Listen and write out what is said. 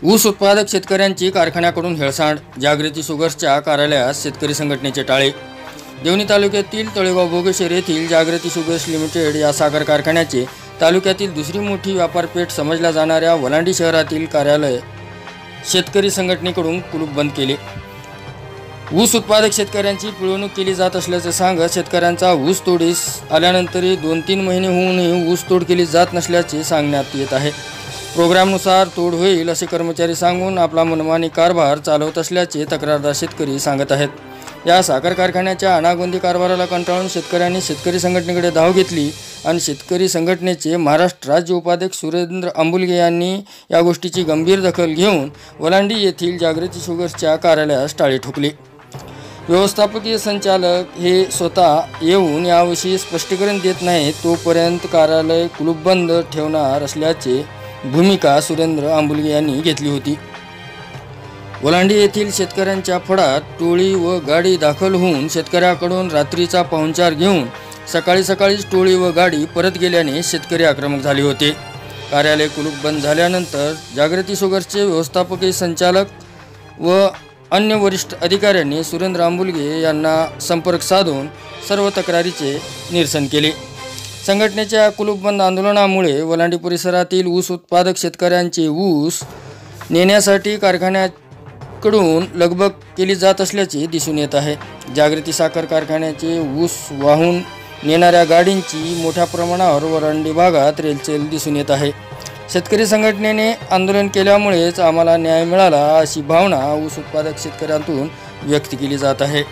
ऊस उत्पादक शेतकऱ्यांची कारखान्याकडून हेळसांड, जागृती शुगर्सच्या कार्यालयात शेतकरी संघटनेचे टाळे। देवणी तालुक्यातील तळेगाव बोगेश्वर येथील जागृती शुगर्स लिमिटेड या साखर कारखान्याचे तालुक्यातील दुसरी मोठी व्यापारपेठ समजल्या जाणाऱ्या वलांडी शहरातील कार्यालय शेतकरी संघटनेकडून कुलूप बंद केले। ऊस उत्पादक शेतकऱ्यांची पिळवणूक केली जात असल्याचे सांगत शेतकऱ्यांचा ऊस तोडीस आल्यानंतरही 2-3 महिने होऊनही ऊस तोड केली जात नसल्याचे सांगण्यात येत आहे। प्रोग्रामनुसार तोड होईल असे कर्मचारी सांगून आपला मनमानी कारभार चालवत असल्याचे तक्रारदार शेतकरी सांगत आहेत। या साखर कारखान्याच्या अनागोंदी कारभाराला कंटाळून शेतकऱ्यांनी शेतकरी संघटनेकडे धाव घेतली आणि शेतकरी संघटनेचे महाराष्ट्र राज्य उपाध्यक्ष सुरेंद्र आंबुलगे यांनी या गोष्टीची गंभीर दखल घेऊन वलांडी येथील जागृती शुगर्सच्या कार्यालयास टाळे ठोकले। व्यवस्थापकीय संचालक हे स्वतः येऊन याविषयी स्पष्टीकरण देत नाहीत तोपर्यंत कार्यालय कुलूपबंद ठेवणार असल्याची भूमिका सुरेंद्र आंबुलगे यांनी घेतली होती। वलांडी येथील शेतकऱ्यांच्या फडात टोळी व गाडी दाखल होऊन शेतकऱ्याकडून रात्रीचा पाहुणचार घेऊन सकाळीच टोळी व गाडी परत गेल्याने शेतकरी आक्रमक झाले होते। कार्यालय कुलूप बंद झाल्यानंतर जागृती शुगर्सचे व्यवस्थापकीय संचालक व अन्य वरिष्ठ अधिकाऱ्यांनी सुरेंद्र आंबुलगे यांना संपर्क साधून सर्व तक्रारीचे निरसन केले। संघटनेच्या कुलूपबंद आंदोलनामुळे वलांडी परिसरातील ऊस उत्पादक शेतकऱ्यांचे ऊस नेण्यासाठी कारखान्याकडून लगबग केली जात असल्याचे दिसून येत आहे। जागृती साखर कारखान्याचे ऊस वाहून नेणाऱ्या गाडींची मोठ्या प्रमाणावर वलांडी भागात रेलचेल दिसून येत आहे। शेतकरी संघटनेने आंदोलन केल्यामुळेच आम्हाला न्याय मिळाला अशी भावना ऊस उत्पादक शेतकऱ्यांतून व्यक्त केली जात आहे।